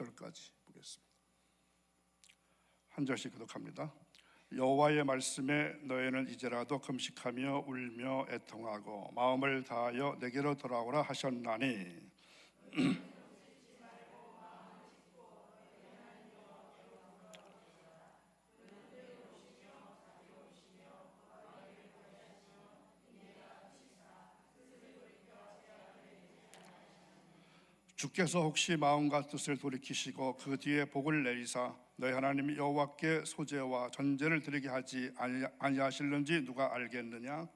10절까지 보겠습니다. 한 절씩 교독합니다. 여호와의 말씀에 너희는 이제라도 금식하며 울며 애통하고 마음을 다하여 내게로 돌아오라 하셨나니 주께서 혹시 마음과 뜻을 돌이키시고 그 뒤에 복을 내리사 너희 하나님 여호와께 소제와 전제를 드리게 하지 아니하실는지 누가 알겠느냐?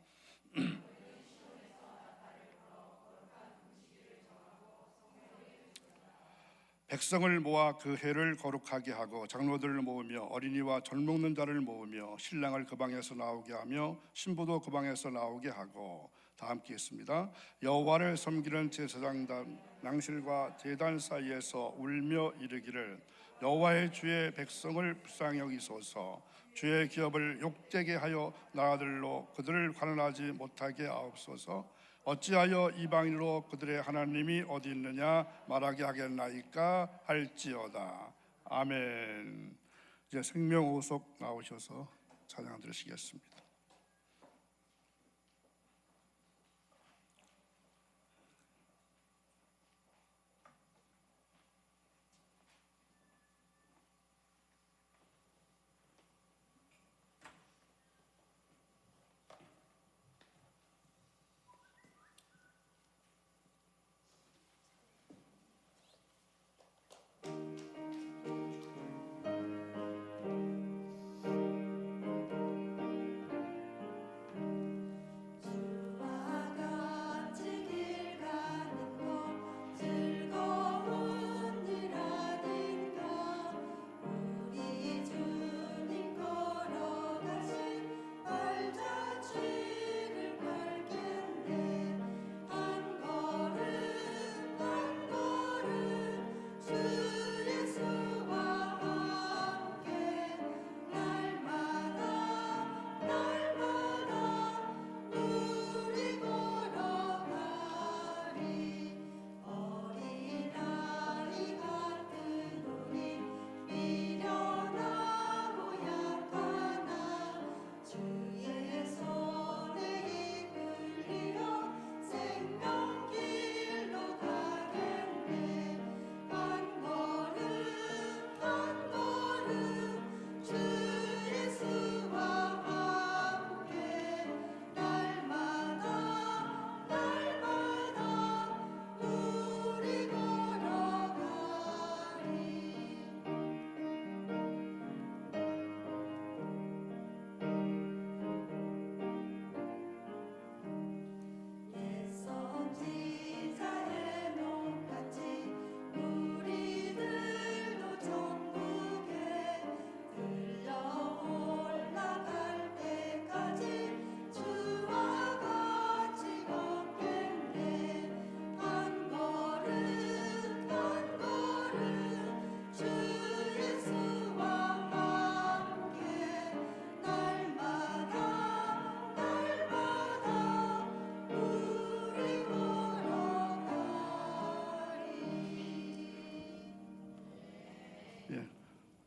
백성을 모아 그 해를 거룩하게 하고 장로들을 모으며 어린이와 젖 먹는 자를 모으며 신랑을 그 방에서 나오게 하며 신부도 그 방에서 나오게 하고, 다 함께 있습니다. 여호와를 섬기는 제사장단 낭실과 제단 사이에서 울며 이르기를 여호와의 주의 백성을 불쌍히 여기소서. 주의 기업을 욕되게 하여 나라들로 그들을 관할하지 못하게 하옵소서. 어찌하여 이방인으로 그들의 하나님이 어디 있느냐 말하게 하겠나이까 할지어다. 아멘. 이제 생명오속 나오셔서 찬양 들으시겠습니다.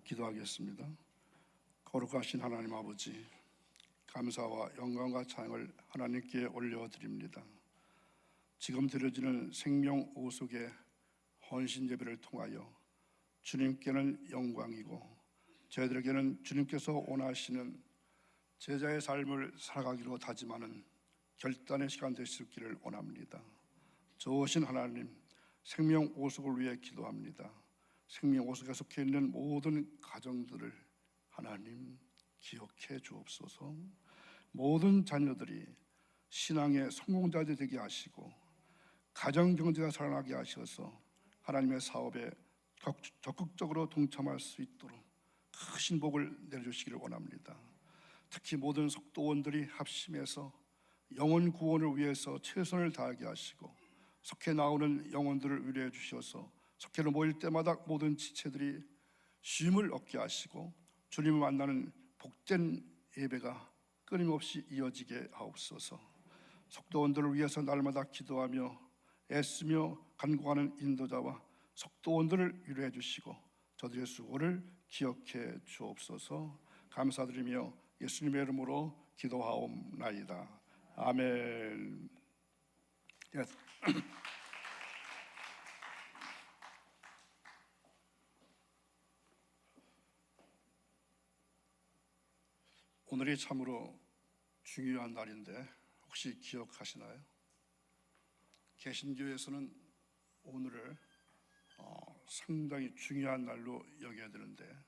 기도하겠습니다. 거룩하신 하나님 아버지, 감사와 영광과 찬양을 하나님께 올려드립니다. 지금 드려지는 생명 오속의 헌신 예배를 통하여 주님께는 영광이고 저희들에게는 주님께서 원하시는 제자의 삶을 살아가기로 다짐하는 결단의 시간 되시기를 원합니다. 좋으신 하나님, 생명 오속을 위해 기도합니다. 생명 오속에 속해 있는 모든 가정들을 하나님 기억해 주옵소서. 모든 자녀들이 신앙의 성공자들이 되게 하시고 가정 경제가 살아나게 하셔서 하나님의 사업에 적극적으로 동참할 수 있도록 크신 복을 내려주시기를 원합니다. 특히 모든 속도원들이 합심해서 영혼 구원을 위해서 최선을 다하게 하시고 속해 나오는 영혼들을 위로해 주셔서 속해로 모일 때마다 모든 지체들이 쉼을 얻게 하시고 주님을 만나는 복된 예배가 끊임없이 이어지게 하옵소서. 속도원들을 위해서 날마다 기도하며 애쓰며 간구하는 인도자와 속도원들을 위로해 주시고 저들의 수고를 기억해 주옵소서. 감사드리며 예수님의 이름으로 기도하옵나이다. 아멘. 오늘이 참으로 중요한 날인데 혹시 기억하시나요? 개신교에서는 오늘을 상당히 중요한 날로 여겨야 되는데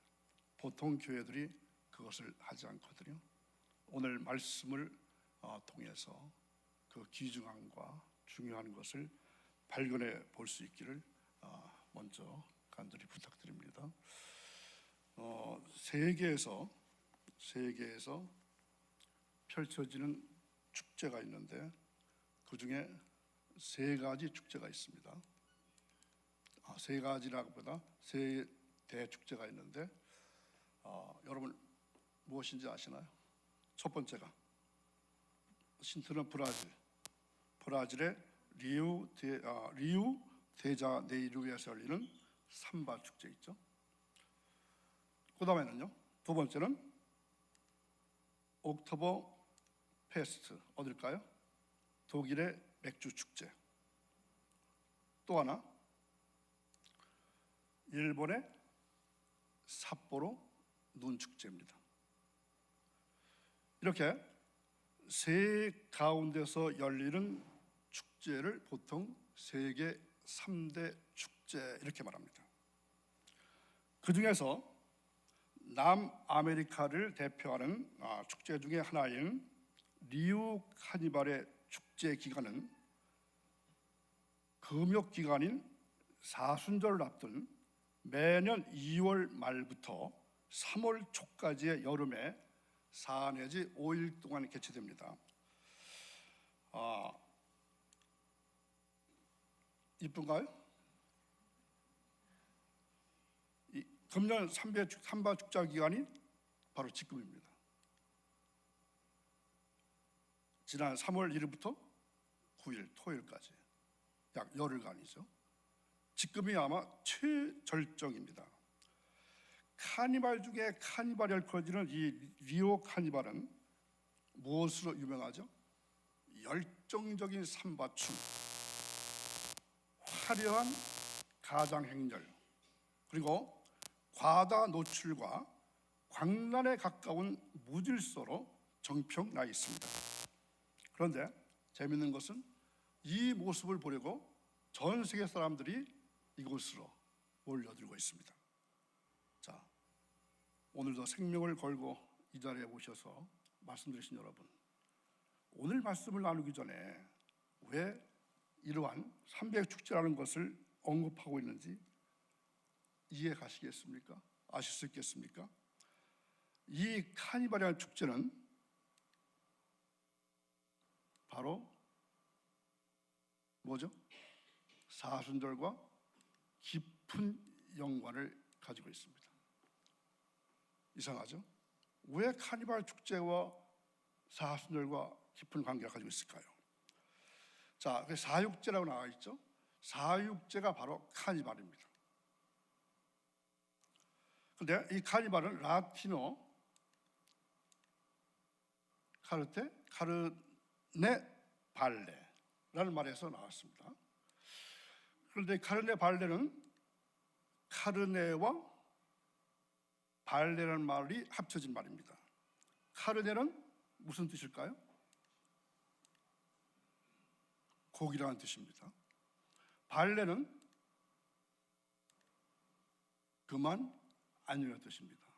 보통 교회들이 그것을 하지 않거든요. 오늘 말씀을 통해서 그 귀중함과 중요한 것을 발견해 볼 수 있기를 먼저 간절히 부탁드립니다. 세계에서 펼쳐지는 축제가 있는데 그 중에 세 가지 축제가 있습니다. 세 가지라기보다 세 대축제가 있는데 여러분 무엇인지 아시나요? 첫 번째가 힌트는 브라질의 리우 데자네이루에서 열리는 삼바 축제 있죠. 그 다음에는요, 두 번째는 옥토버 페스트, 어딜까요? 독일의 맥주 축제. 또 하나 일본의 삿포로 눈 축제입니다. 이렇게 세 가운데서 열리는 축제를 보통 세계 3대 축제 이렇게 말합니다. 그 중에서 남아메리카를 대표하는 축제 중에 하나인 리우 카니발의 축제 기간은 금욕 기간인 사순절을 앞둔 매년 2월 말부터 3월 초까지의 여름에 4 내지 5일 동안 개최됩니다. 이쁜가요? 금년 삼바 축제 기간이 바로 지금입니다. 지난 3월 1일부터 9일 토요일까지 약 열흘간이죠. 지금이 아마 최절정입니다. 카니발 중에 카니발이 얽혀지는 이 리오 카니발은 무엇으로 유명하죠? 열정적인 삼바춤, 화려한 가장 행렬, 그리고 과다 노출과 광란에 가까운 무질서로 정평나 있습니다. 그런데 재미있는 것은 이 모습을 보려고 전 세계 사람들이 이곳으로 몰려들고 있습니다. 자, 오늘도 생명을 걸고 이 자리에 오셔서 말씀드리신 여러분, 오늘 말씀을 나누기 전에 왜 이러한 삼백축제라는 것을 언급하고 있는지 이해 가시겠습니까? 아실 수 있겠습니까? 이 카니발이라는 축제는 바로 뭐죠? 사순절과 깊은 연관을 가지고 있습니다. 이상하죠? 왜 카니발 축제와 사순절과 깊은 관계를 가지고 있을까요? 자, 사육제라고 나와 있죠? 사육제가 바로 카니발입니다. 그런데 이 카니발은 라틴어 카르네 발레라는 말에서 나왔습니다. 그런데 카르네 발레는 카르네와 발레라는 말이 합쳐진 말입니다. 카르네는 무슨 뜻일까요? 고기라는 뜻입니다. 발레는 그만 아니라는 뜻입니다.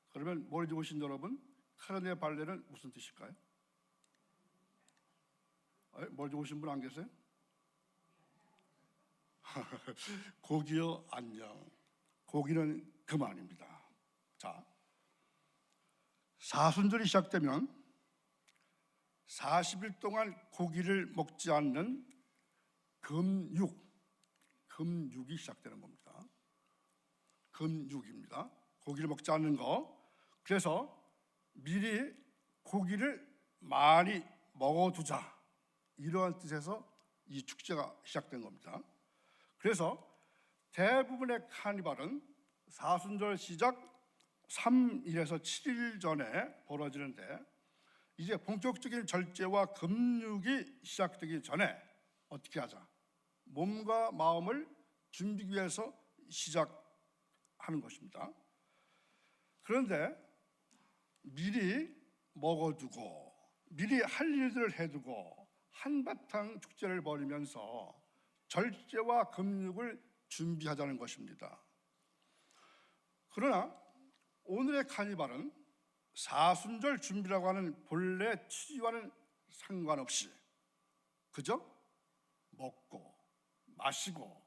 그러면 머리 좋으신 여러분, 카르네 발레는 무슨 뜻일까요? 머리 좋으신 분 안 계세요? 고기요, 안녕. 고기는 그만입니다. 자, 사순절이 시작되면 40일 동안 고기를 먹지 않는 금육이 시작되는 겁니다. 금육입니다. 고기를 먹지 않는 거. 그래서 미리 고기를 많이 먹어두자, 이러한 뜻에서 이 축제가 시작된 겁니다. 그래서 대부분의 카니발은 사순절 시작 3일에서 7일 전에 벌어지는데, 이제 본격적인 절제와 금육이 시작되기 전에 어떻게 하자? 몸과 마음을 준비하기 위해서 시작하는 것입니다. 그런데 미리 먹어두고 미리 할 일들을 해두고 한바탕 축제를 벌이면서 절제와 금육을 준비하자는 것입니다. 그러나 오늘의 카니발은 사순절 준비라고 하는 본래 취지와는 상관없이 그저 먹고 마시고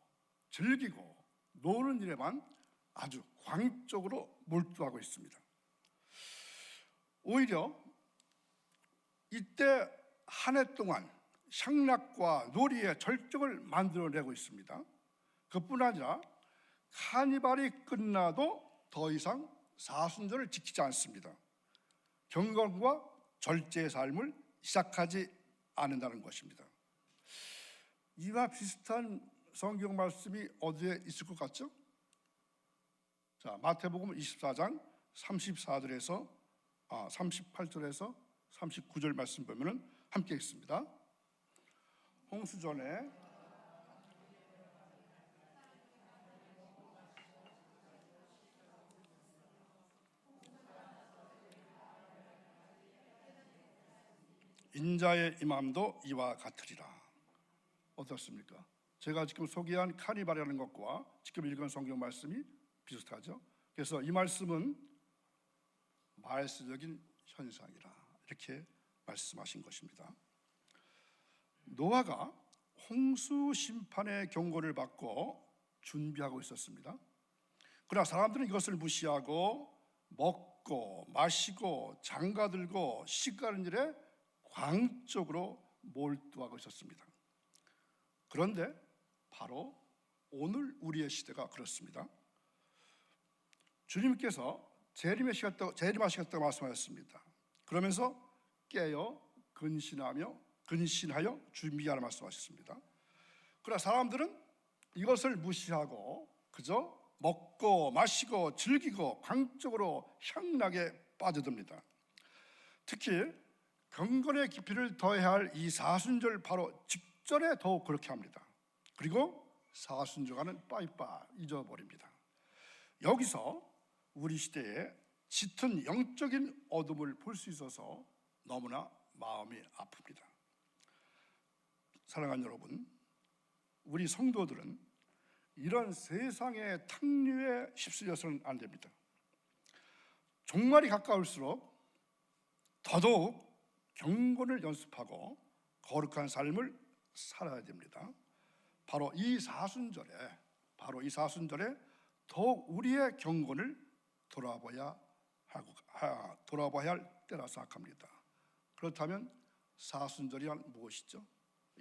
즐기고 노는 일에만 아주 광적으로 몰두하고 있습니다. 오히려 이때 한 해 동안 향락과 놀이의 절정을 만들어내고 있습니다. 그뿐 아니라 카니발이 끝나도 더 이상 사순절을 지키지 않습니다. 경건과 절제의 삶을 시작하지 않는다는 것입니다. 이와 비슷한 성경 말씀이 어디에 있을 것 같죠? 자, 마태복음 24장 38절에서 39절 말씀 보면은 함께 읽습니다. 홍수전에 인자의 임함도 이와 같으리라. 어떻습니까? 제가 지금 소개한 카니발이라는 것과 지금 읽은 성경 말씀이 비슷하죠. 그래서 이 말씀은 말세적인 현상이라 이렇게 말씀하신 것입니다. 노아가 홍수 심판의 경고를 받고 준비하고 있었습니다. 그러나 사람들은 이것을 무시하고 먹고 마시고 장가들고 시가는 일에 광적으로 몰두하고 있었습니다. 그런데 바로 오늘 우리의 시대가 그렇습니다. 주님께서 재림하시겠다고 말씀하셨습니다. 그러면서 깨어 근신하여 준비하라 말씀하셨습니다. 그러나 사람들은 이것을 무시하고 그저 먹고 마시고 즐기고 광적으로 향락에 빠져듭니다. 특히 경건의 깊이를 더해야 할 이 사순절 바로 직전에 더욱 그렇게 합니다. 그리고 사순절과는 빠이빠이 잊어버립니다. 여기서 우리 시대의 짙은 영적인 어둠을 볼 수 있어서 너무나 마음이 아픕니다. 사랑하는 여러분, 우리 성도들은 이런 세상의 탕류에 휩쓸려서는 안 됩니다. 종말이 가까울수록 더더욱 경건을 연습하고 거룩한 삶을 살아야 됩니다. 바로 이 사순절에 더욱 우리의 경건을 돌아봐야 할 때라 생각합니다. 그렇다면 사순절이란 무엇이죠?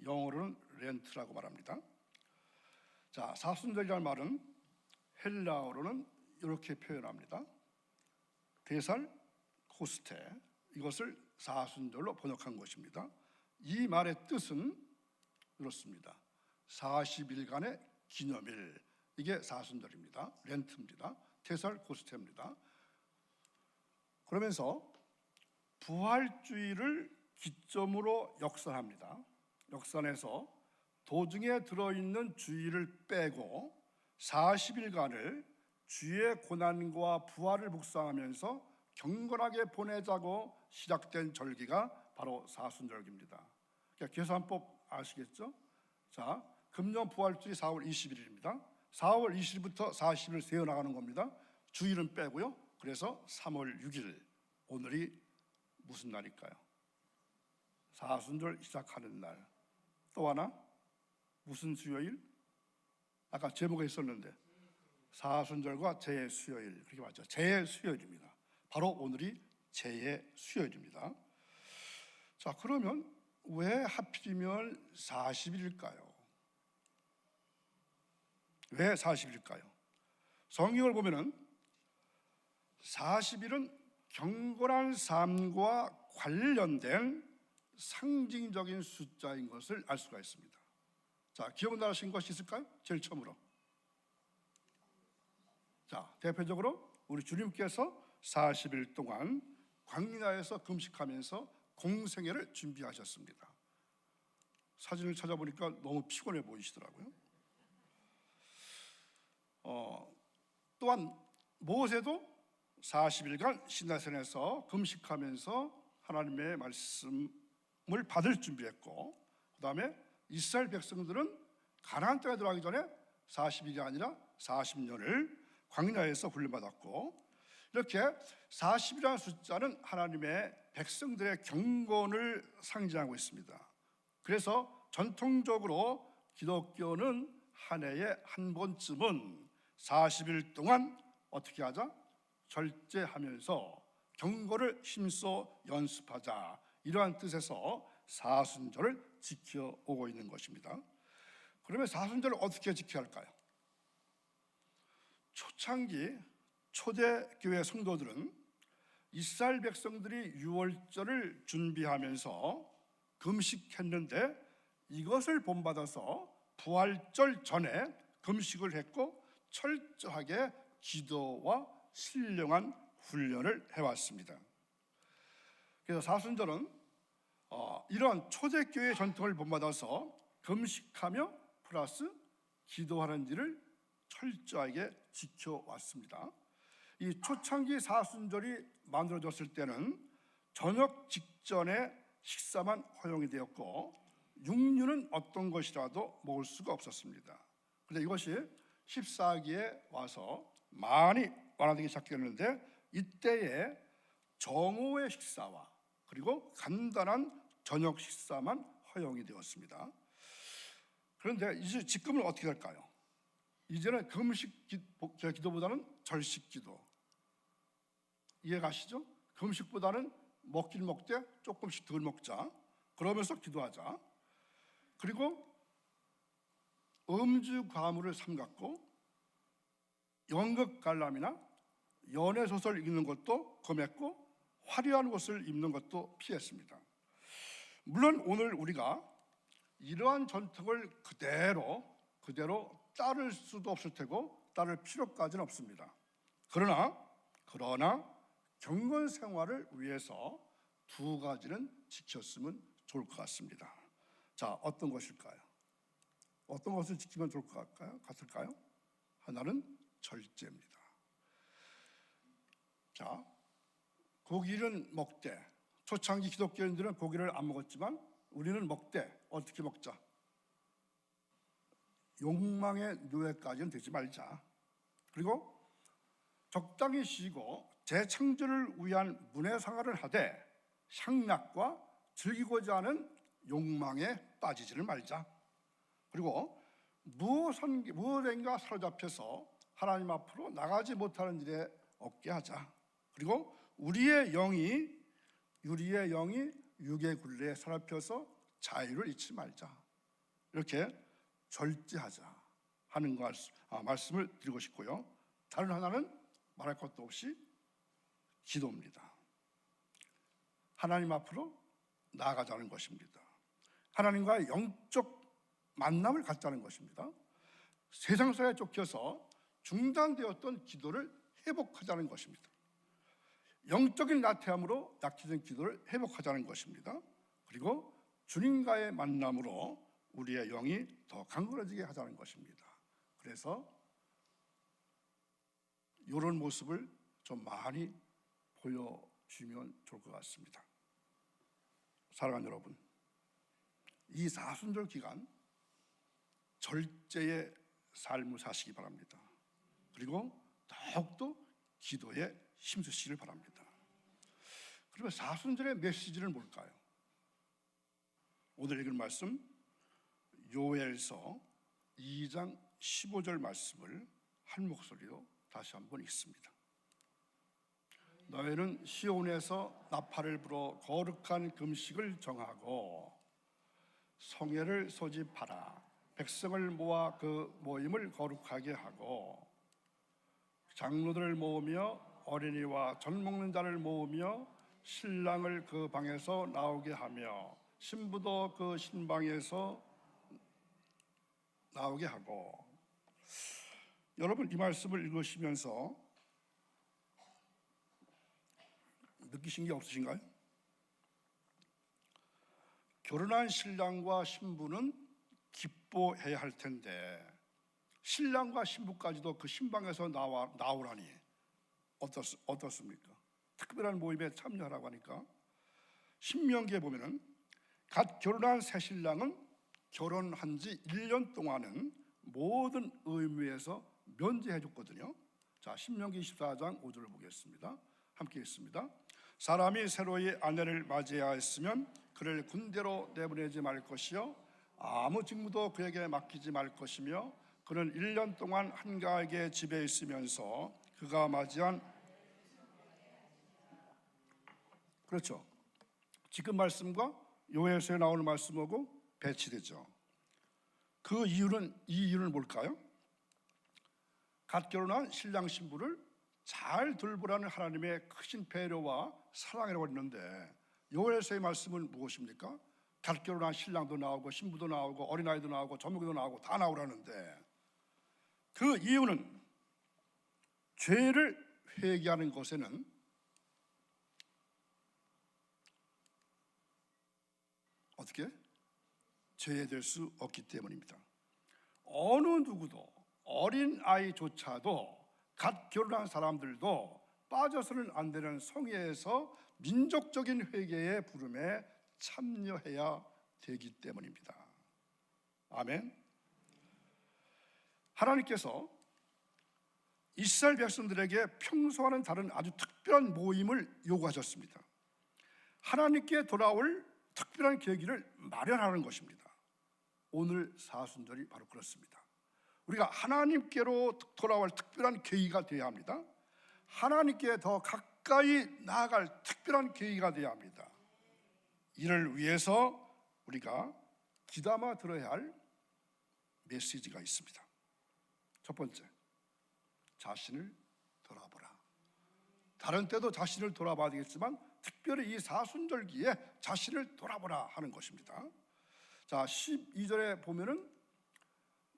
영어로는 렌트라고 말합니다. 자, 사순절이라는 말은 헬라어로는 이렇게 표현합니다. 데살 코스테, 이것을 사순절로 번역한 것입니다. 이 말의 뜻은 이렇습니다. 40일간의 기념일, 이게 사순절입니다. 렌트입니다. 데살 코스테입니다. 그러면서 부활주의를 기점으로 역산합니다. 역산해서 도중에 들어있는 주일을 빼고 40일간을 주의 고난과 부활을 묵상하면서 경건하게 보내자고 시작된 절기가 바로 사순절기입니다. 그러니까 계산법 아시겠죠? 자, 금년 부활주의 4월 20일입니다. 4월 20일부터 40일 세어나가는 겁니다. 주일은 빼고요. 그래서 3월 6일, 오늘이 무슨 날일까요? 사순절 시작하는 날. 또 하나 무슨 수요일? 아까 제목에 있었는데 사순절과 제의 수요일, 그렇게 맞죠? 제의 수요일입니다. 바로 오늘이 제의 수요일입니다. 자, 그러면 왜 하필이면 40일일까요? 왜 40일일까요? 성경을 보면은 40일은 경건한 삶과 관련된 상징적인 숫자인 것을 알 수가 있습니다. 자, 기억나신 것이 있을까요? 제일 처음으로 자, 대표적으로 우리 주님께서 40일 동안 광야에서 금식하면서 공생애를 준비하셨습니다. 사진을 찾아보니까 너무 피곤해 보이시더라고요. 또한 모세도 40일간 시내산에서 금식하면서 하나님의 말씀을 받을 준비했고, 그 다음에 이스라엘 백성들은 가나안 땅에 들어가기 전에 40일이 아니라 40년을 광야에서 훈련받았고, 이렇게 40이라는 숫자는 하나님의 백성들의 경건을 상징하고 있습니다. 그래서 전통적으로 기독교는 한 해에 한 번쯤은 40일 동안 어떻게 하자? 절제하면서 경건을 힘써 연습하자, 이러한 뜻에서 사순절을 지켜오고 있는 것입니다. 그러면 사순절을 어떻게 지켜야 할까요? 초창기 초대교회 성도들은 이스라엘 백성들이 유월절을 준비하면서 금식했는데, 이것을 본받아서 부활절 전에 금식을 했고 철저하게 기도와 신령한 훈련을 해왔습니다. 그래서 사순절은 이러한 초대교회의 전통을 본받아서 금식하며 플러스 기도하는 일을 철저하게 지켜왔습니다. 이 초창기 사순절이 만들어졌을 때는 저녁 직전에 식사만 허용이 되었고 육류는 어떤 것이라도 먹을 수가 없었습니다. 그런데 이것이 14기에 와서 많이 완화되기 시작했는데, 이때에 정오의 식사와 그리고 간단한 저녁 식사만 허용이 되었습니다. 그런데 이제 지금은 어떻게 될까요? 이제는 금식 기도보다는 절식 기도, 이해가시죠? 금식보다는 먹긴 먹되 조금씩 덜 먹자, 그러면서 기도하자. 그리고 음주 가물을 삼갔고 연극 관람이나 연애 소설 읽는 것도 금했고 화려한 옷을 입는 것도 피했습니다. 물론 오늘 우리가 이러한 전통을 그대로 따를 수도 없을 테고 따를 필요까지는 없습니다. 그러나 경건 생활을 위해서 두 가지는 지켰으면 좋을 것 같습니다. 자, 어떤 것일까요? 어떤 것을 지키면 좋을 것 같을까요? 하나는 절제입니다. 자, 고기는 먹되, 초창기 기독교인들은 고기를 안 먹었지만 우리는 먹되, 어떻게 먹자? 욕망의 노예까지는 되지 말자. 그리고 적당히 쉬고 재창조를 위한 문해생활을 하되 향락과 즐기고자 하는 욕망에 빠지지를 말자. 그리고 무엇인가 사로잡혀서 하나님 앞으로 나가지 못하는 일에 없게 하자. 그리고 우리의 영이 육의 굴레에 사로잡혀서 자유를 잃지 말자. 이렇게 절제하자 하는 말씀을 드리고 싶고요. 다른 하나는 말할 것도 없이 기도입니다. 하나님 앞으로 나아가자는 것입니다. 하나님과의 영적 만남을 갖자는 것입니다. 세상사에 쫓겨서 중단되었던 기도를 회복하자는 것입니다. 영적인 나태함으로 약해진 기도를 회복하자는 것입니다. 그리고 주님과의 만남으로 우리의 영이 더 강건해지게 하자는 것입니다. 그래서 이런 모습을 좀 많이 보여주면 좋을 것 같습니다. 사랑하는 여러분, 이 사순절 기간 절제의 삶을 사시기 바랍니다. 그리고 더욱더 기도에 힘쓰시기를 바랍니다. 그러면 사순절의 메시지는 뭘까요? 오늘 읽은 말씀 요엘서 2장 15절 말씀을 한 목소리로 다시 한번 읽습니다. 너희는 시온에서 나팔을 불어 거룩한 금식을 정하고 성회를 소집하라. 백성을 모아 그 모임을 거룩하게 하고 장로들을 모으며 어린이와 젖 먹는 자를 모으며 신랑을 그 방에서 나오게 하며 신부도 그 신방에서 나오게 하고. 여러분 이 말씀을 읽으시면서 느끼신 게 없으신가요? 결혼한 신랑과 신부는 기뻐해야 할 텐데 신랑과 신부까지도 그 신방에서 나오라니 어떻습니까? 특별한 모임에 참여하라고 하니까 신명기에 보면은 갓 결혼한 새 신랑은 결혼한 지 1년 동안은 모든 의무에서 면제해 줬거든요. 자, 신명기 24장 5절을 보겠습니다. 함께 읽습니다. 사람이 새로이 아내를 맞이하였으면 그를 군대로 내보내지 말 것이요 아무 직무도 그에게 맡기지 말 것이며 그는 1년 동안 한가하게 집에 있으면서 그가 맞이한 그렇죠. 지금 말씀과 요엘서에 나오는 말씀하고 배치되죠. 이 이유는 뭘까요? 갓 결혼한 신랑 신부를 잘 돌보라는 하나님의 크신 배려와 사랑이라고 했는데 요엘서의 말씀은 무엇입니까? 갓 결혼한 신랑도 나오고 신부도 나오고 어린아이도 나오고 저목이도 나오고 다 나오라는데 그 이유는 죄를 회개하는 것에는 어떻게? 제외될 수 없기 때문입니다. 어느 누구도 어린아이조차도 갓 결혼한 사람들도 빠져서는 안 되는 성회에서 민족적인 회개의 부름에 참여해야 되기 때문입니다. 아멘. 하나님께서 이스라엘 백성들에게 평소와는 다른 아주 특별한 모임을 요구하셨습니다. 하나님께 돌아올 특별한 계기를 마련하는 것입니다. 오늘 사순절이 바로 그렇습니다. 우리가 하나님께로 돌아올 특별한 계기가 되어야 합니다. 하나님께 더 가까이 나아갈 특별한 계기가 되어야 합니다. 이를 위해서 우리가 귀담아 들어야 할 메시지가 있습니다. 첫 번째, 자신을 돌아보라. 다른 때도 자신을 돌아봐야 되겠지만 특별히 이 사순절기에 자신을 돌아보라 하는 것입니다. 자, 12절에 보면은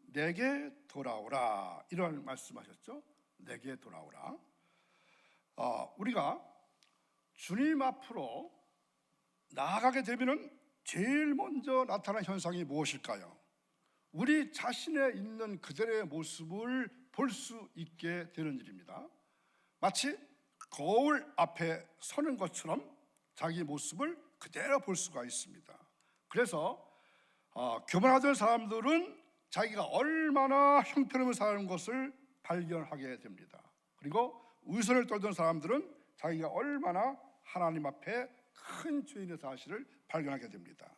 내게 돌아오라 이런 말씀하셨죠. 내게 돌아오라. 우리가 주님 앞으로 나아가게 되면은 제일 먼저 나타나는 현상이 무엇일까요? 우리 자신에 있는 그대로의 모습을 볼 수 있게 되는 일입니다. 마치 거울 앞에 서는 것처럼 자기 모습을 그대로 볼 수가 있습니다. 그래서 교만하던 사람들은 자기가 얼마나 형편없는 사람인 것을 발견하게 됩니다. 그리고 위선을 떨던 사람들은 자기가 얼마나 하나님 앞에 큰 죄인의 사실을 발견하게 됩니다.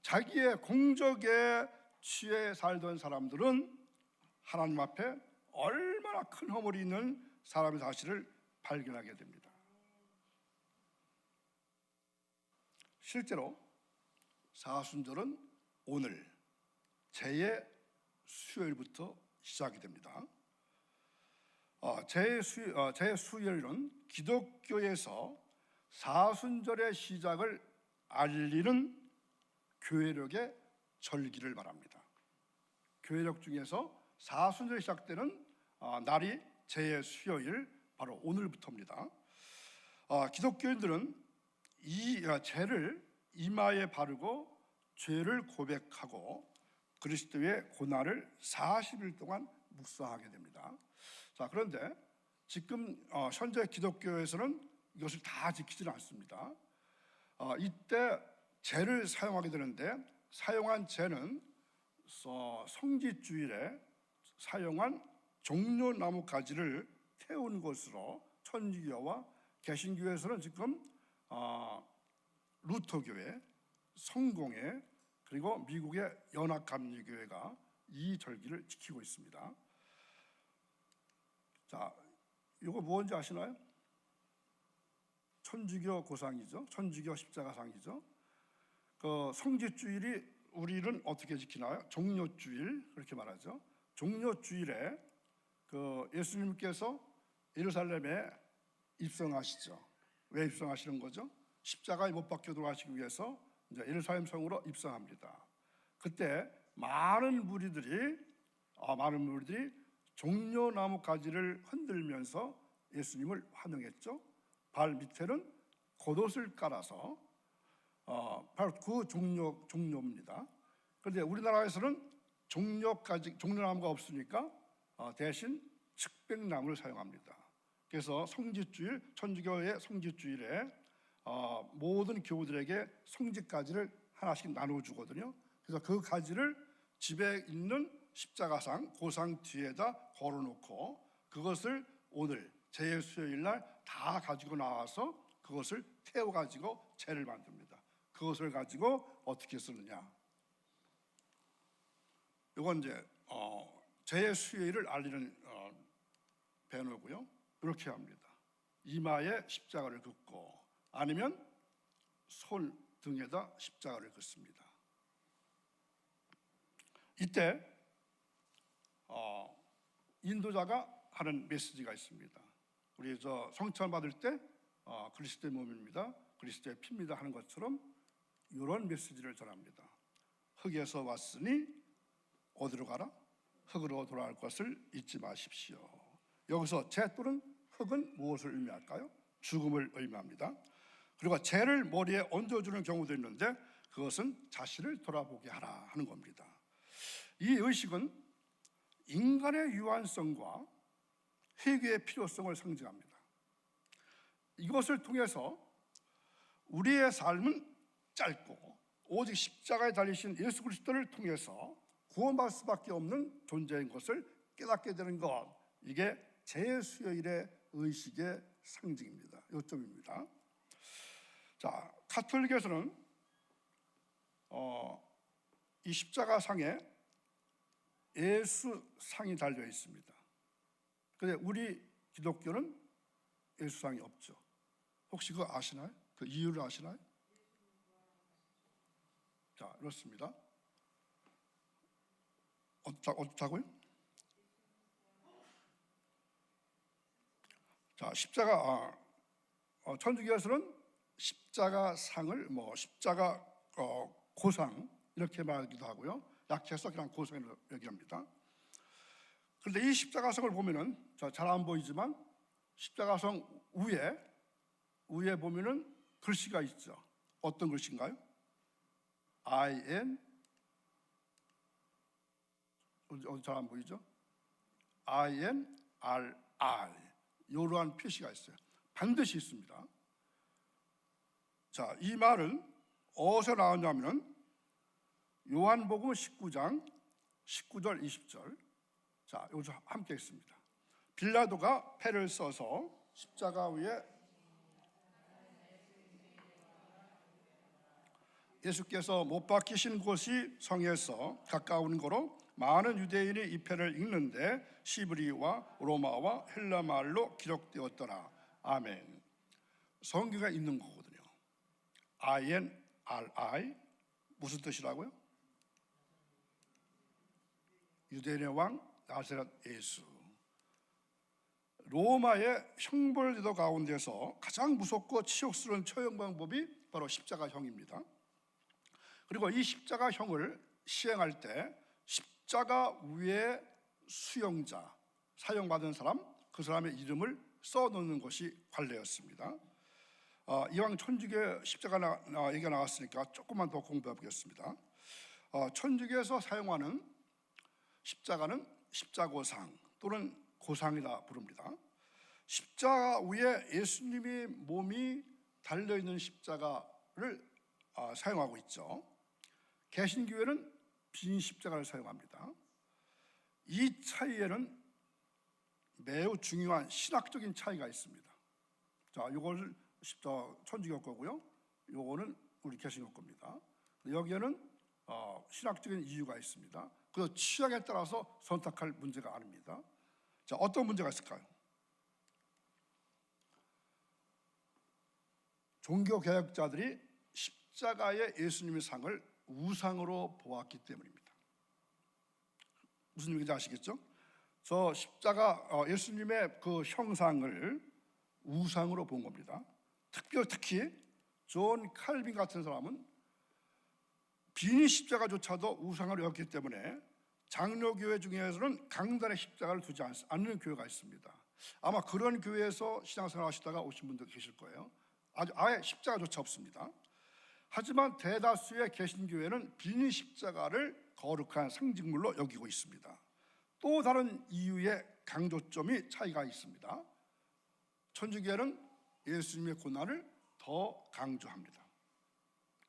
자기의 공적에 취해 살던 사람들은 하나님 앞에 얼마나 큰 허물이 있는 사람의 사실을 발견하게 됩니다. 실제로 사순절은 오늘 제 수요일부터 시작이 됩니다. 제 수요일은 기독교에서 사순절의 시작을 알리는 교회력의 절기를 말합니다. 교회력 중에서 사순절이 시작되는 날이 제 수요일 바로 오늘부터입니다. 기독교인들은 이 죄를 이마에 바르고 죄를 고백하고 그리스도의 고난을 40일 동안 묵상하게 됩니다. 자, 그런데 지금 현재 기독교에서는 이것을 다 지키지는 않습니다. 이때 죄를 사용하게 되는데 사용한 죄는 성지주일에 사용한 종려나무 가지를 태운 것으로 천주교와 개신교에서는 지금 루터교회, 성공회 그리고 미국의 연합감리교회가 이 절기를 지키고 있습니다. 자, 이거 뭔지 아시나요? 천주교 고상이죠. 천주교 십자가상이죠. 그 성지주일이 우리는 어떻게 지키나요? 종려주일 그렇게 말하죠. 종려주일에 그 예수님께서 예루살렘에 입성하시죠. 왜 입성하시는 거죠? 십자가에 못 박혀 돌아가시기 위해서 이제 예루살렘 성으로 입성합니다. 그때 많은 무리들이 종려나무 가지를 흔들면서 예수님을 환영했죠. 발 밑에는 겉옷을 깔아서 바로 그 종려입니다. 그런데 우리나라에서는 종려나무가 없으니까 대신 측백나무를 사용합니다. 그래서 성지주일, 천주교의 성지주일에 모든 교우들에게 성지가지를 하나씩 나눠주거든요. 그래서 그 가지를 집에 있는 십자가상, 고상 뒤에다 걸어놓고 그것을 오늘 제수요일 날 다 가지고 나와서 그것을 태워가지고 제를 만듭니다. 그것을 가지고 어떻게 쓰느냐? 이건 이제 제수요일을 알리는 배너고요. 이렇게 합니다. 이마에 십자가를 긋고 아니면 손 등에다 십자가를 긋습니다. 이때 인도자가 하는 메시지가 있습니다. 우리 성찬 받을 때 그리스도의 몸입니다, 그리스도의 피입니다 하는 것처럼 이런 메시지를 전합니다. 흙에서 왔으니 어디로 가라? 흙으로 돌아갈 것을 잊지 마십시오. 여기서 재 또는 흙은 무엇을 의미할까요? 죽음을 의미합니다. 그리고 재를 머리에 얹어주는 경우도 있는데 그것은 자신을 돌아보게 하라 하는 겁니다. 이 의식은 인간의 유한성과 회개의 필요성을 상징합니다. 이것을 통해서 우리의 삶은 짧고 오직 십자가에 달리신 예수 그리스도를 통해서 구원받을 수밖에 없는 존재인 것을 깨닫게 되는 것, 이게 제수요일의 의식의 상징입니다. 요점입니다. 자, 가톨릭에서는 이 십자가 상에 예수상이 달려 있습니다. 그런데 우리 기독교는 예수상이 없죠. 혹시 그거 아시나요? 그 이유를 아시나요? 자, 이렇습니다. 어떻다고요? 자, 십자가 천주교에서는 십자가 상을 십자가 고상 이렇게 말하기도 하고요. 약해서 그냥 고상이라고 얘기합니다. 그런데 이 십자가상을 보면은 잘 안 보이지만 십자가상 위에 보면은 글씨가 있죠. 어떤 글씨인가요? IN 잘 안 보이죠? INRR 이러한 표시가 있어요. 반드시 있습니다. 자, 이 말은 어디서 나왔냐면 요한복음 19장 19절 20절. 자, 여기서 함께 있습니다. 빌라도가 패를 써서 십자가 위에 예수께서 못 박히신 곳이 성에서 가까운 거로 많은 유대인이 이 패를 읽는데 시브리와 로마와 헬라 말로 기록되었더라. 아멘. 성경에 있는 거거든요. INRI 무슨 뜻이라고요? 유대인의 왕 나사렛 예수. 로마의 형벌제도 가운데서 가장 무섭고 치욕스러운 처형 방법이 바로 십자가형입니다. 그리고 이 십자가형을 시행할 때 십자가 위에 수용자, 사형받은 사람, 그 사람의 이름을 써놓는 것이 관례였습니다. 이왕 천주교 십자가 얘기가 나왔으니까 조금만 더 공부해 보겠습니다. 천주교에서 사용하는 십자가는 십자고상 또는 고상이라 부릅니다. 십자가 위에 예수님의 몸이 달려있는 십자가를 사용하고 있죠. 개신교회는 빈 십자가를 사용합니다. 이 차이에는 매우 중요한 신학적인 차이가 있습니다. 자, 이걸 천주교 거고요. 이거는 우리 개신교 겁니다. 여기에는 신학적인 이유가 있습니다. 그래서 취향에 따라서 선택할 문제가 아닙니다. 자, 어떤 문제가 있을까요? 종교개혁자들이 십자가의 예수님의 상을 우상으로 보았기 때문입니다. 무슨 얘기인지 아시겠죠? 저 십자가 예수님의 그 형상을 우상으로 본 겁니다. 특히 존 칼빈 같은 사람은 빈 십자가조차도 우상으로 여겼기 때문에 장로교회 중에서는 강단에 십자가를 두지 않는 교회가 있습니다. 아마 그런 교회에서 신앙생활 하시다가 오신 분들 계실 거예요. 아예 십자가조차 없습니다. 하지만 대다수의 개신교회는 비니 십자가를 거룩한 상징물로 여기고 있습니다. 또 다른 이유의 강조점이 차이가 있습니다. 천주교회는 예수님의 고난을 더 강조합니다.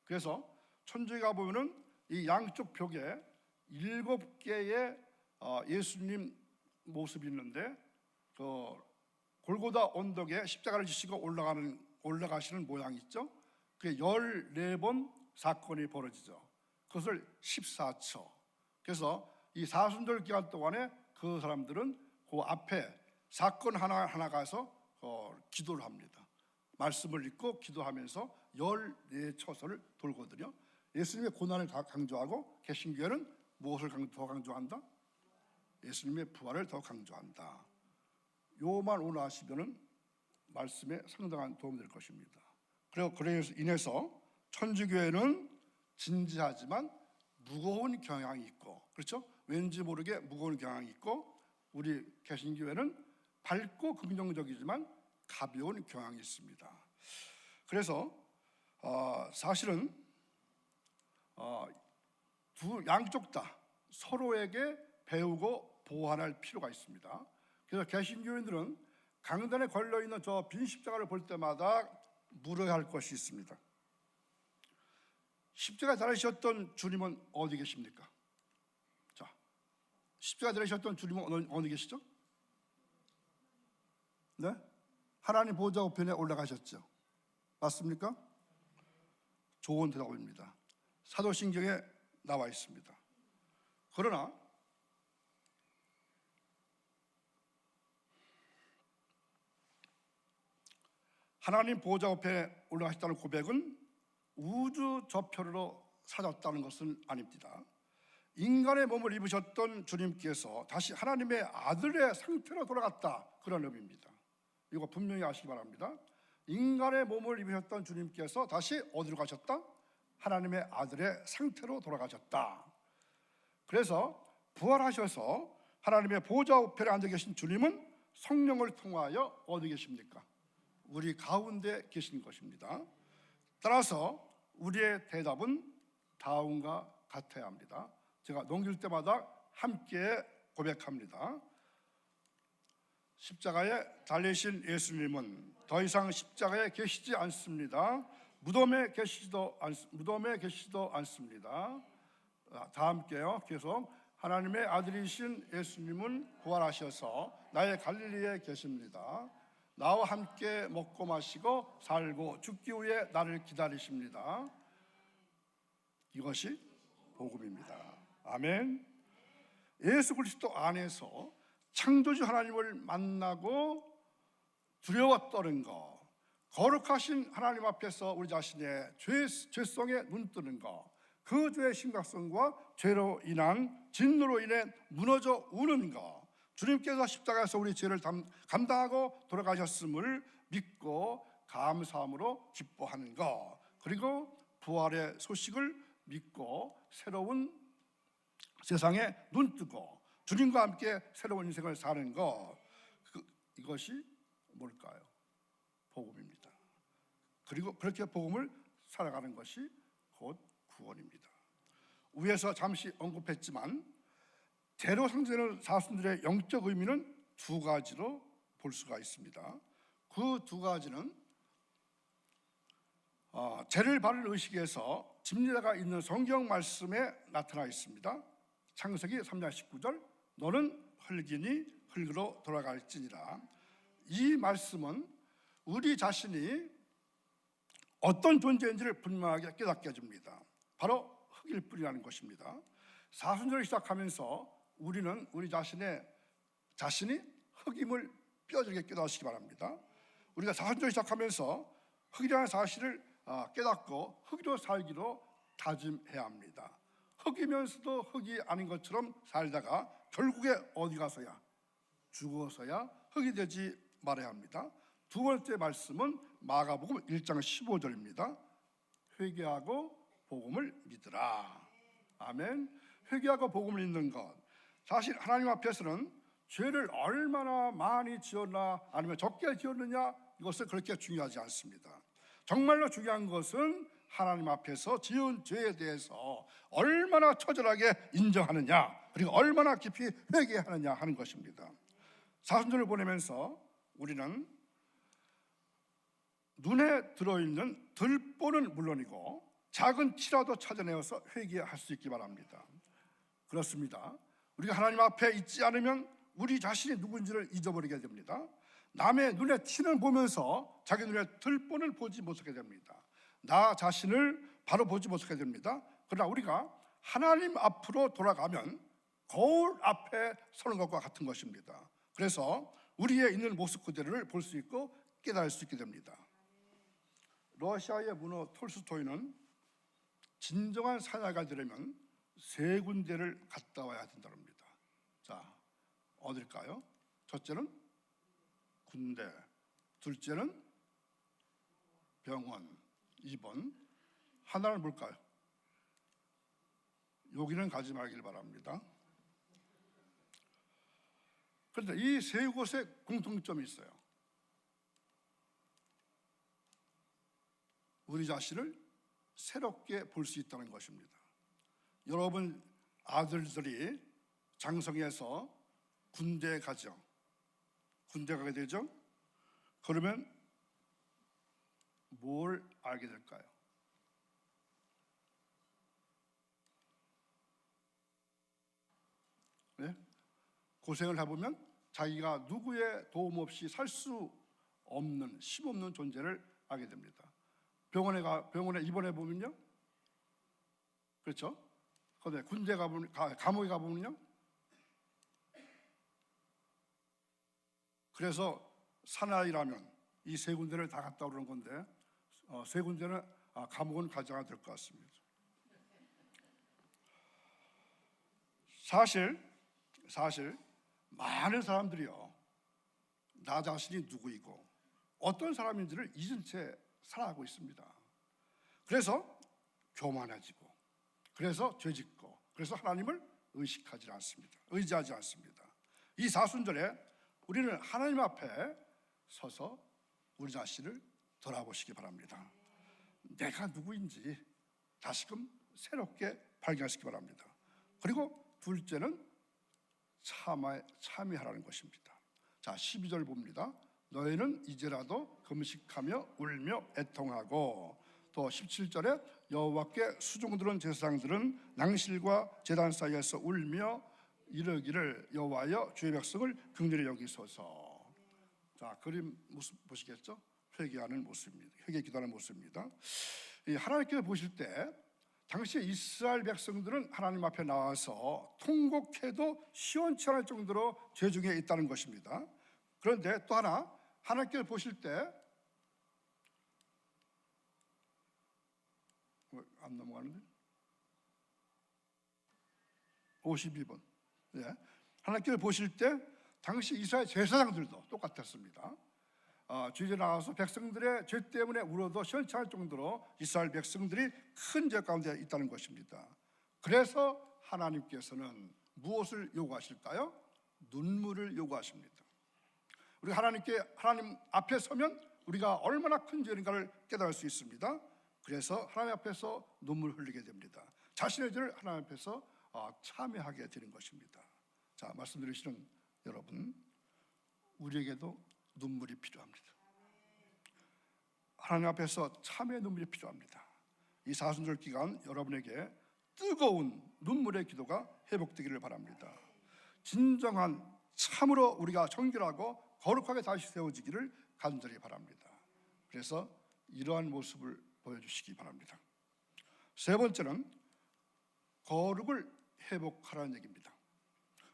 그래서 천주교에 가보면 이 양쪽 벽에 7개의 예수님 모습이 있는데 그 골고다 언덕에 십자가를 지시고 올라가시는 모양이 있죠. 그게 14번 사건이 벌어지죠. 그것을 14처. 그래서 이 사순절 기간 동안에 그 사람들은 그 앞에 사건 하나 가서 기도를 합니다. 말씀을 읽고 기도하면서 14처소를 돌거든요. 예수님의 고난을 다 강조하고 개신교회는 무엇을 더 강조한다? 예수님의 부활을 더 강조한다. 요만 오늘 아시면은 말씀에 상당한 도움이 될 것입니다. 그래서 인해서 천주교회는 진지하지만 무거운 경향이 있고, 그렇죠? 왠지 모르게 무거운 경향이 있고, 우리 개신교회는 밝고 긍정적이지만 가벼운 경향이 있습니다. 그래서 사실은 양쪽 다 서로에게 배우고 보완할 필요가 있습니다. 그래서 개신교인들은 강단에 걸려있는 저 빈 십자가를 볼 때마다 물어야 할 것이 있습니다. 십자가 달리셨던 주님은 어디 계십니까? 자, 십자가 달리셨던 주님은 어디 계시죠? 네? 하나님 보좌 우편에 올라가셨죠. 맞습니까? 좋은 대답입니다. 사도신경에 나와 있습니다. 그러나 하나님 보좌 우편에 올라가셨다는 고백은 우주 저편으로 사졌다는 것은 아닙니다. 인간의 몸을 입으셨던 주님께서 다시 하나님의 아들의 상태로 돌아갔다, 그런 의미입니다. 이거 분명히 아시기 바랍니다. 인간의 몸을 입으셨던 주님께서 다시 어디로 가셨다? 하나님의 아들의 상태로 돌아가셨다. 그래서 부활하셔서 하나님의 보좌 우편에 앉아 계신 주님은 성령을 통하여 어디 계십니까? 우리 가운데 계신 것입니다. 따라서 우리의 대답은 다음과 같아야 합니다. 제가 넘길 때마다 함께 고백합니다. 십자가에 달리신 예수님은 더 이상 십자가에 계시지 않습니다. 무덤에 계시지도 않습니다. 다 함께요. 계속. 하나님의 아들이신 예수님은 부활하셔서 나의 갈릴리에 계십니다. 나와 함께 먹고 마시고 살고 죽기 위해 나를 기다리십니다. 이것이 복음입니다. 아멘. 예수 그리스도 안에서 창조주 하나님을 만나고 두려워 떠는 것, 거룩하신 하나님 앞에서 우리 자신의 죄성에 눈뜨는 것, 그 죄의 심각성과 죄로 인한 진노로 인해 무너져 우는 것, 주님께서 십자가에서 우리 죄를 감당하고 돌아가셨음을 믿고 감사함으로 기뻐하는 것, 그리고 부활의 소식을 믿고 새로운 세상에 눈뜨고 주님과 함께 새로운 인생을 사는 것, 이것이 뭘까요? 복음입니다. 그리고 그렇게 복음을 살아가는 것이 곧 구원입니다. 위에서 잠시 언급했지만 죄로 상징되는 사순절의 영적 의미는 두 가지로 볼 수가 있습니다. 그 두 가지는 죄를 바를 의식에서 집례가 있는 성경 말씀에 나타나 있습니다. 창세기 3장 19절, 너는 흙이니 흙으로 돌아갈지니라. 이 말씀은 우리 자신이 어떤 존재인지를 분명하게 깨닫게 해줍니다. 바로 흙일 뿐이라는 것입니다. 사순절을 시작하면서 우리는 우리 자신이 흙임을 뼈저리게 깨닫으시기 바랍니다. 우리가 사순절을 시작하면서 흙이라는 사실을 깨닫고 흙으로 살기로 다짐해야 합니다. 흙이면서도 흙이 아닌 것처럼 살다가 결국에 어디 가서야? 죽어서야 흙이 되지 말아야 합니다. 두 번째 말씀은 마가복음 1장 15절입니다. 회개하고 복음을 믿으라. 아멘. 회개하고 복음을 믿는 것, 사실 하나님 앞에서는 죄를 얼마나 많이 지었나 아니면 적게 지었느냐, 이것은 그렇게 중요하지 않습니다. 정말로 중요한 것은 하나님 앞에서 지은 죄에 대해서 얼마나 처절하게 인정하느냐, 그리고 얼마나 깊이 회개하느냐 하는 것입니다. 사순절을 보내면서 우리는 눈에 들어있는 들보는 물론이고 작은 티라도 찾아내어서 회개할 수 있기 바랍니다. 그렇습니다. 우리가 하나님 앞에 있지 않으면 우리 자신이 누군지를 잊어버리게 됩니다. 남의 눈에 티는 보면서 자기 눈에 들보는 보지 못하게 됩니다. 나 자신을 바로 보지 못하게 됩니다. 그러나 우리가 하나님 앞으로 돌아가면 거울 앞에 서는 것과 같은 것입니다. 그래서 우리의 있는 모습 그대로를 볼 수 있고 깨달을 수 있게 됩니다. 러시아의 문호 톨스토이는 진정한 사냥가 되려면 세 군데를 갔다 와야 된다고 합니다. 자, 어딜까요? 첫째는 군대, 둘째는 병원, 2번 하나는 뭘까요? 여기는 가지 말길 바랍니다. 그런데 이 세 곳에 공통점이 있어요. 우리 자신을 새롭게 볼 수 있다는 것입니다. 여러분 아들들이 장성해서 군대에 가죠. 군대 가게 되죠. 그러면 뭘 알게 될까요? 네? 고생을 해보면 자기가 누구의 도움 없이 살 수 없는 힘없는 존재를 알게 됩니다. 병원에 입원해 보면요, 그렇죠? 근데 군대 가보면, 감옥에 가보면요, 그래서 사나이라면 이 세 군데를 다 갔다 오는 건데 세 군데는 감옥은 가지 않아도 될 것 같습니다. 사실 많은 사람들이요, 나 자신이 누구이고 어떤 사람인지를 잊은 채 살아가고 있습니다. 그래서 교만해지고, 그래서 죄짓고, 그래서 하나님을 의식하지 않습니다. 의지하지 않습니다. 이 사순절에 우리는 하나님 앞에 서서 우리 자신을 돌아보시기 바랍니다. 내가 누구인지 다시금 새롭게 발견하시기 바랍니다. 그리고 둘째는 참회하라는 것입니다. 자, 12절 봅니다. 너희는 이제라도 금식하며 울며 애통하고, 또 17절에 여호와께 수종드는 제사장들은 낭실과 제단 사이에서 울며 이르기를 여호와여 주의 백성을 긍휼히 여기소서. 자, 그림 모습 보시겠죠? 회개하는 모습입니다. 회개 기도하는 모습입니다. 하나님께서 보실 때 당시 이스라엘 백성들은 하나님 앞에 나와서 통곡해도 시원치 않을 정도로 죄 중에 있다는 것입니다. 그런데 또 하나, 하나님께서 보실 때 안 넘어가는데 52번. 예. 하나님께서 보실 때 당시 이스라엘 제사장들도 똑같았습니다. 주일에 나와서 백성들의 죄 때문에 울어도 시원치 않을 정도로 이스라엘 백성들이 큰 죄 가운데 있다는 것입니다. 그래서 하나님께서는 무엇을 요구하실까요? 눈물을 요구하십니다. 우리 하나님 앞에 서면 우리가 얼마나 큰 죄인가를 깨달을 수 있습니다. 그래서 하나님 앞에서 눈물을 흘리게 됩니다. 자신의 죄를 하나님 앞에서 참회하게 되는 것입니다. 자, 말씀 들으시는 여러분, 우리에게도 눈물이 필요합니다. 하나님 앞에서 참회의 눈물이 필요합니다. 이 사순절 기간 여러분에게 뜨거운 눈물의 기도가 회복되기를 바랍니다. 진정한 참으로 우리가 정결하고 거룩하게 다시 세워지기를 간절히 바랍니다. 그래서 이러한 모습을 보여주시기 바랍니다. 세 번째는 거룩을 회복하라는 얘기입니다.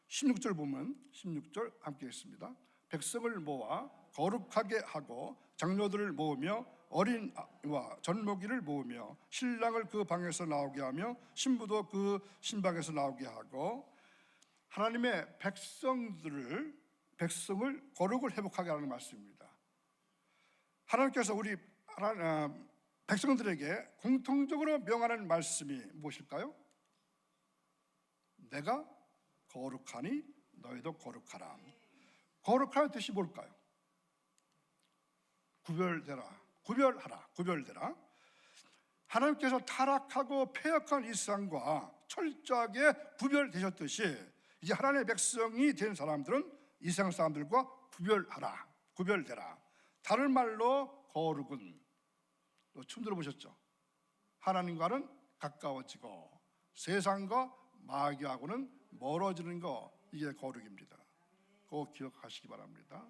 16절 보면 16절 함께 했습니다. 백성을 모아 거룩하게 하고 장로들을 모으며 어린아이와 젖먹이를 모으며 신랑을 그 방에서 나오게 하며 신부도 그 신방에서 나오게 하고, 하나님의 백성을 거룩을 회복하게 하는 말씀입니다. 하나님께서 우리 백성들에게 공통적으로 명하는 말씀이 무엇일까요? 내가 거룩하니 너희도 거룩하라. 거룩하는 뜻이 뭘까요? 구별되라, 구별하라, 구별되라. 하나님께서 타락하고 패역한 이 세상과 철저하게 구별되셨듯이 이제 하나님의 백성이 된 사람들은 이 세상 사람들과 구별하라, 구별되라. 다른 말로 거룩은, 처음 들어보셨죠? 하나님과는 가까워지고 세상과 마귀하고는 멀어지는 거, 이게 거룩입니다. 그거 기억하시기 바랍니다.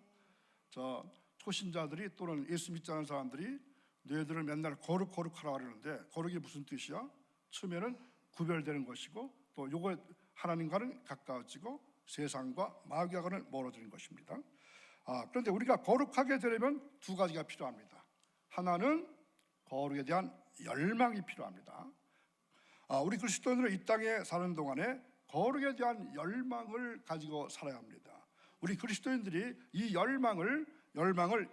저 초신자들이 또는 예수 믿지 않은 사람들이 너희들을 맨날 거룩하라고 하는데, 거룩이 무슨 뜻이야? 처음에는 구별되는 것이고, 또 요거 하나님과는 가까워지고 세상과 마귀하고는 멀어지는 것입니다. 그런데 우리가 거룩하게 되려면 두 가지가 필요합니다. 하나는 거룩에 대한 열망이 필요합니다. 우리 그리스도인들은 이 땅에 사는 동안에 거룩에 대한 열망을 가지고 살아야 합니다. 우리 그리스도인들이 이 열망을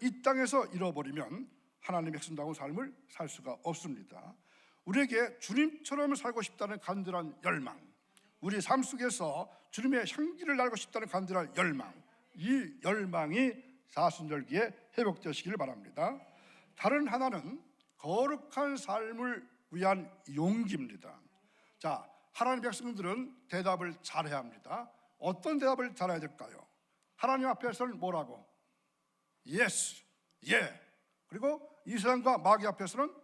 이 땅에서 잃어버리면 하나님의 백성다운 삶을 살 수가 없습니다. 우리에게 주님처럼 살고 싶다는 간절한 열망, 우리 삶 속에서 주님의 향기를 날고 싶다는 간절한 열망, 이 열망이 사순절기에 회복되시기를 바랍니다. 다른 하나는 거룩한 삶을 위한 용기입니다. 자, 하나님 백성들은 대답을 잘해야 합니다. 어떤 대답을 잘해야 될까요? 하나님 앞에서는 뭐라고? Yes, 예. 그리고 이 세상과 마귀 앞에서는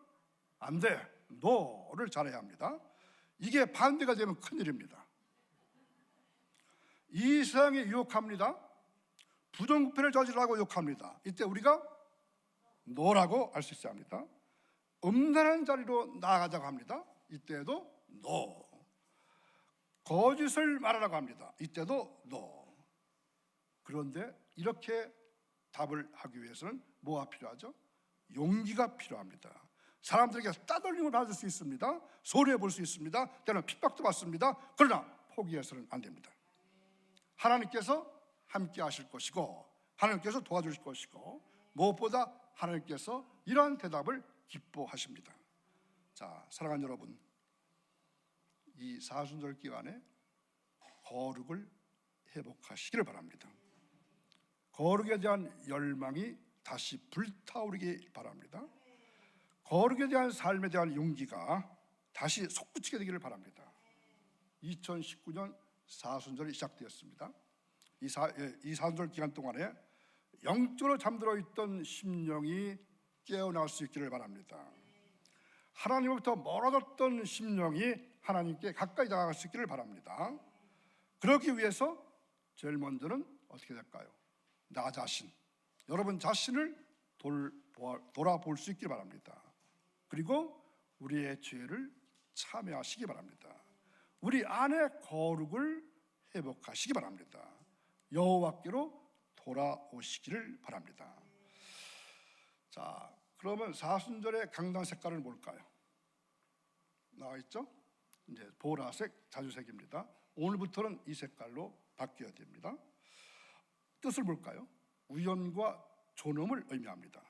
안 돼, no를 잘해야 합니다. 이게 반대가 되면 큰일입니다. 이 세상이 유혹합니다. 부정부패를 저지르라고 욕합니다. 이때 우리가 no라고 할 수 있어야 합니다. 음란한 자리로 나아가자고 합니다. 이때도 no. 거짓을 말하라고 합니다. 이때도 no. 그런데 이렇게 답을 하기 위해서는 뭐가 필요하죠? 용기가 필요합니다. 사람들에게 따돌림을 받을 수 있습니다. 소리해 볼 수 있습니다. 때로는 핍박도 받습니다. 그러나 포기해서는 안 됩니다. 하나님께서 함께 하실 것이고 하나님께서 도와주실 것이고 무엇보다 하나님께서 이러한 대답을 기뻐하십니다. 자, 사랑하는 여러분, 이 사순절 기간에 거룩을 회복하시기를 바랍니다. 거룩에 대한 열망이 다시 불타오르기 바랍니다. 거룩에 대한 삶에 대한 용기가 다시 솟구치게 되기를 바랍니다. 2019년 사순절이 시작되었습니다. 이 사순절 기간 동안에 영적으로 잠들어 있던 심령이 깨어날 수 있기를 바랍니다. 하나님으로부터 멀어졌던 심령이 하나님께 가까이 다가갈 수 있기를 바랍니다. 그러기 위해서 제일 먼저는 어떻게 될까요? 나 자신, 여러분 자신을 돌아볼 수 있기를 바랍니다. 그리고 우리의 죄를 참회하시기 바랍니다. 우리 안의 거룩을 회복하시기 바랍니다. 여호와께로 돌아오시기를 바랍니다. 자, 그러면 사순절의 강단 색깔은 뭘까요? 나와 있죠? 이제 보라색, 자주색입니다. 오늘부터는 이 색깔로 바뀌어야 됩니다. 뜻을 볼까요? 우연과 존엄을 의미합니다.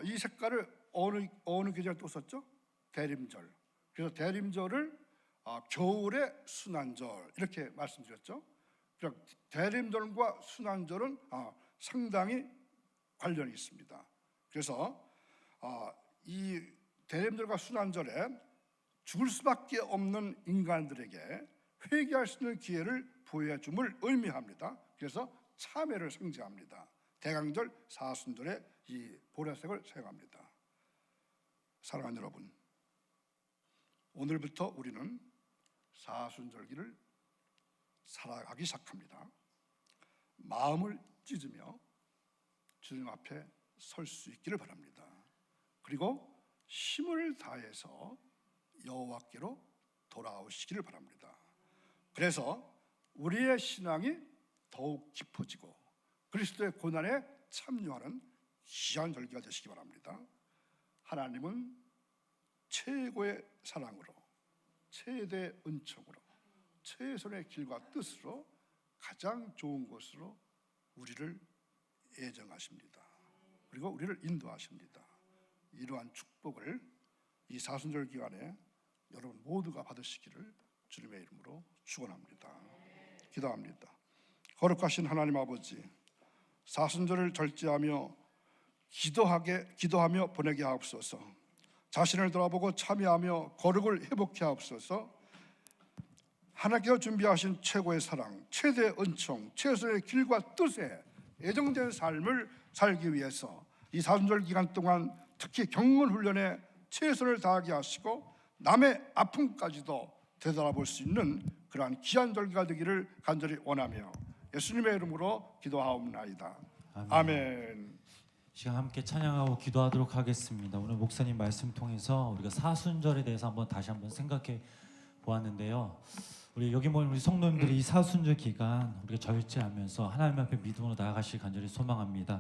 이 색깔을 어느 계절에 또 썼죠? 대림절. 그래서 대림절을 겨울의 순환절 이렇게 말씀드렸죠. 대림절과 순환절은 상당히 관련이 있습니다. 그래서 이 대림절과 순환절에 죽을 수밖에 없는 인간들에게 회개할 수 있는 기회를 보여줌을 의미합니다. 그래서 참회를 상징합니다. 대강절, 사순절에 이 보라색을 사용합니다. 사랑하는 여러분, 오늘부터 우리는 사순절기를 살아가기 시작합니다. 마음을 찢으며 주님 앞에 설 수 있기를 바랍니다. 그리고 힘을 다해서 여호와께로 돌아오시기를 바랍니다. 그래서 우리의 신앙이 더욱 깊어지고 그리스도의 고난에 참여하는 귀한 절기가 되시기 바랍니다. 하나님은 최고의 사랑으로, 최대의 은총으로, 최선의 길과 뜻으로 가장 좋은 곳으로 우리를 예정하십니다. 그리고 우리를 인도하십니다. 이러한 축복을 이 사순절 기간에 여러분 모두가 받으시기를 주님의 이름으로 축원합니다. 기도합니다. 거룩하신 하나님 아버지, 사순절을 절제하며 기도하며 보내게 하옵소서. 자신을 돌아보고 참여하며 거룩을 회복해 하옵소서. 하나님께서 준비하신 최고의 사랑, 최대의 은총, 최선의 길과 뜻에 애정된 삶을 살기 위해서 이 사순절 기간 동안 특히 경건 훈련에 최선을 다하게 하시고 남의 아픔까지도 되돌아볼 수 있는 그러한 귀한 절기가 되기를 간절히 원하며 예수님의 이름으로 기도하옵나이다. 아멘. 시간 함께 찬양하고 기도하도록 하겠습니다. 오늘 목사님 말씀 통해서 우리가 사순절에 대해서 다시 한번 생각해 보았는데요. 우리 여기 모인 우리 성도님들이 이 사순절 기간 우리가 절제하면서 하나님 앞에 믿음으로 나아가실 간절히 소망합니다.